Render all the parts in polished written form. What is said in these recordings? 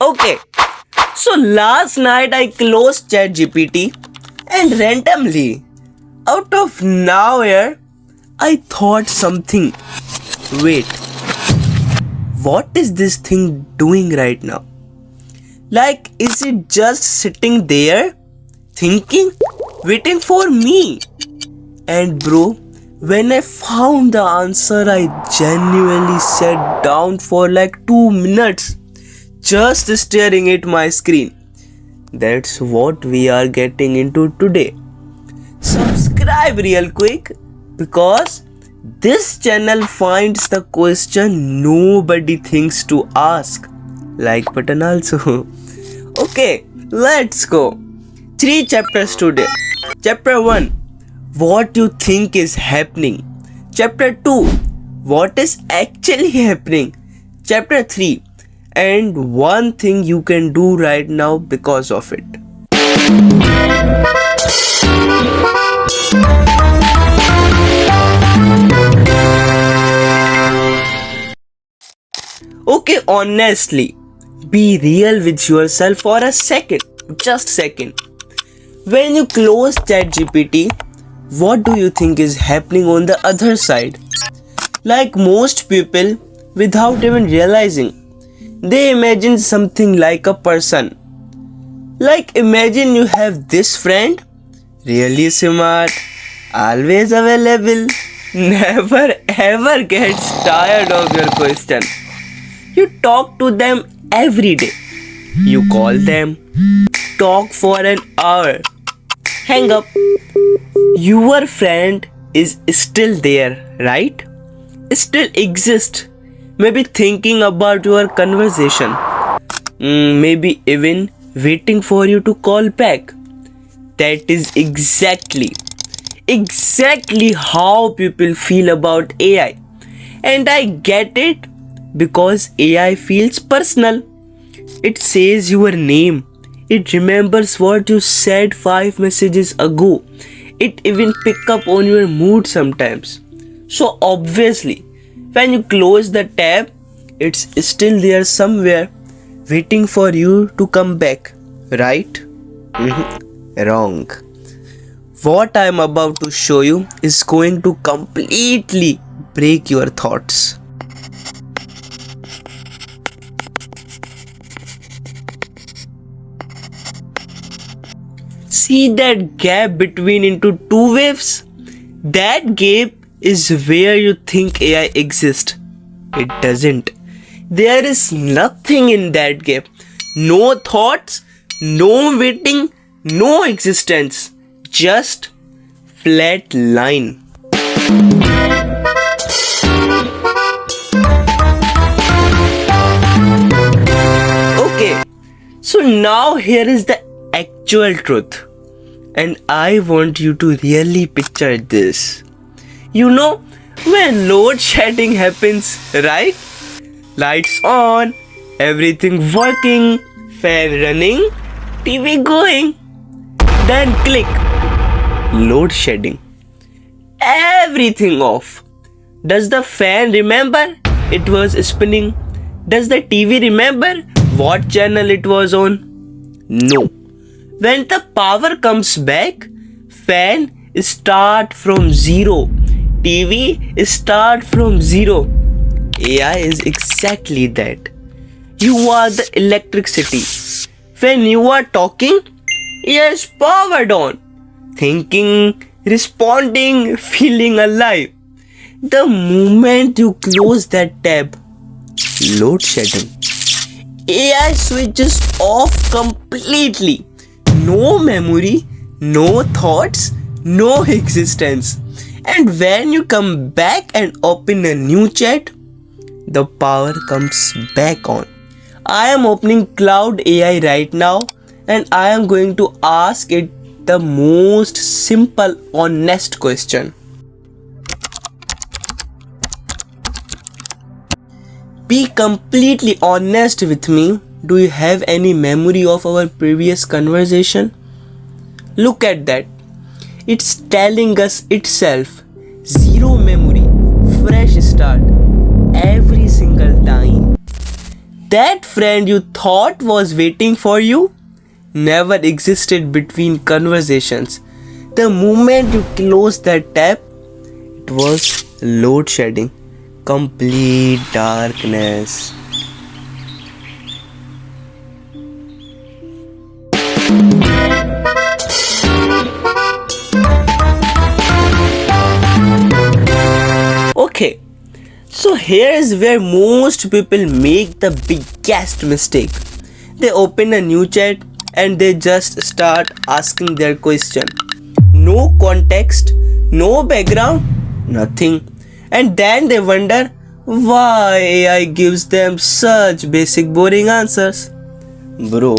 Okay, so last night I closed ChatGPT and randomly, out of nowhere, I thought something. Wait, what is this thing doing right now? Like, is it just sitting there, thinking, waiting for me? And bro, when I found the answer, I genuinely sat down for like 2 minutes, just staring at my screen. That's what we are getting into today. Subscribe real quick because this channel finds the question nobody thinks to ask. Like button also. Okay, let's go. 3 chapters today. Chapter 1, what you think is happening. Chapter 2, what is actually happening. Chapter 3, and one thing you can do right now because of it. Okay, honestly, be real with yourself for a second. Just second. When you close ChatGPT, what do you think is happening on the other side? Like most people, without even realizing, they imagine something like a person. Like imagine you have this friend, really smart, always available, never ever gets tired of your question. You talk to them every day. You call them, talk for an hour, hang up. Your friend is still there, right? Still exists. Maybe thinking about your conversation. Maybe even waiting for you to call back. That is exactly how people feel about AI. And I get it because AI feels personal. It says your name. It remembers what you said 5 messages ago. It even pick up on your mood sometimes. So obviously, when you close the tab, it's still there somewhere waiting for you to come back, right? Wrong. What I'm about to show you is going to completely break your thoughts. See that gap between into 2 waves? That gap is where you think AI exists. It doesn't. There is nothing in that gap. No thoughts, no waiting, no existence. Just flat line. Okay, so now here is the actual truth. And I want you to really picture this. You know, when load shedding happens, right? Lights on, everything working, fan running, TV going. Then click, load shedding. Everything off. Does the fan remember it was spinning? Does the TV remember what channel it was on? No. When the power comes back, fan start from zero. TV start from zero. AI is exactly that. You are the electricity. When you are talking, AI is powered on. Thinking, responding, feeling alive. The moment you close that tab, load shedding, AI switches off completely. No memory, no thoughts, no existence. And when you come back and open a new chat, the power comes back on. I am opening Cloud AI right now and I am going to ask it the most simple, honest question. Be completely honest with me. Do you have any memory of our previous conversation? Look at that. It's telling us itself. Zero memory. Fresh start. Every single time. That friend you thought was waiting for you never existed between conversations. The moment you closed that tab, it was load shedding, complete darkness. Okay, so here is where most people make the biggest mistake. They open a new chat and they just start asking their question. No context, no background, nothing. And then they wonder why AI gives them such basic boring answers. Bro,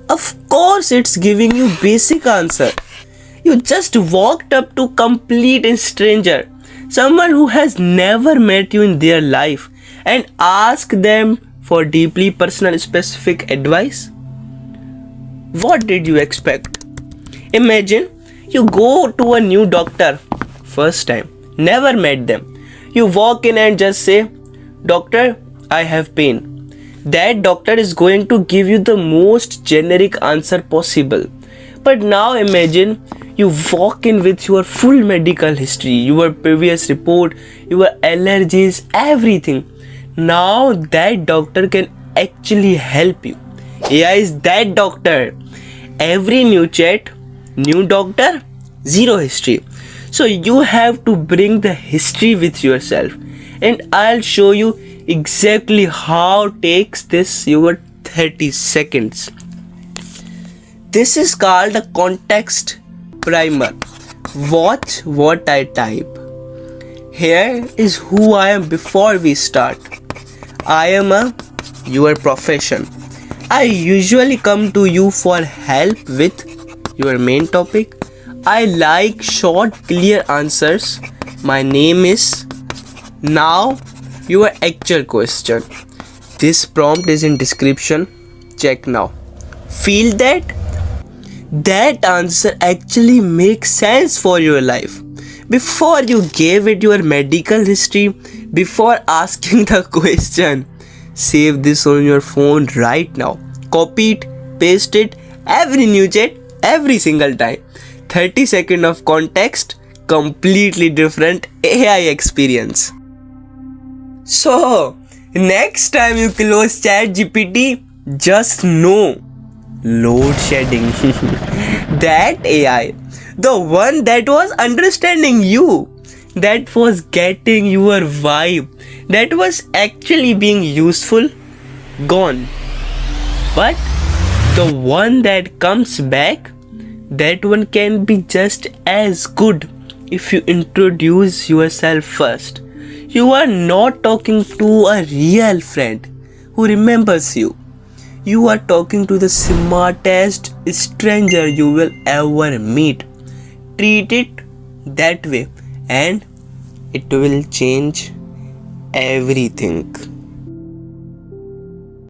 of course it's giving you basic answer. You just walked up to complete stranger, someone who has never met you in their life, and asked them for deeply personal specific advice. What did you expect? Imagine you go to a new doctor, first time, never met them. You walk in and just say, "Doctor, I have pain." That doctor is going to give you the most generic answer possible. But now imagine you walk in with your full medical history, your previous report, your allergies, everything. Now that doctor can actually help you. AI is that doctor. Every new chat, new doctor, zero history. So you have to bring the history with yourself. And I'll show you exactly how takes this your 30 seconds. This is called a context primer. Watch what I type. Here is who I am before we start. I am your profession. I usually come to you for help with your main topic. I like short, clear answers. My name is. Now, your actual question. This prompt is in description. Check now. Feel that? That answer actually makes sense for your life. Before you gave it your medical history, before asking the question, save this on your phone right now. Copy it, paste it, every new chat, every single time. 30 seconds of context, completely different AI experience. So, next time you close ChatGPT, just know, load shedding. That AI, the one that was understanding you, that was getting your vibe, that was actually being useful, gone. But the one that comes back, that one can be just as good if you introduce yourself first. You are not talking to a real friend who remembers you. You are talking to the smartest stranger you will ever meet. Treat it that way and it will change everything.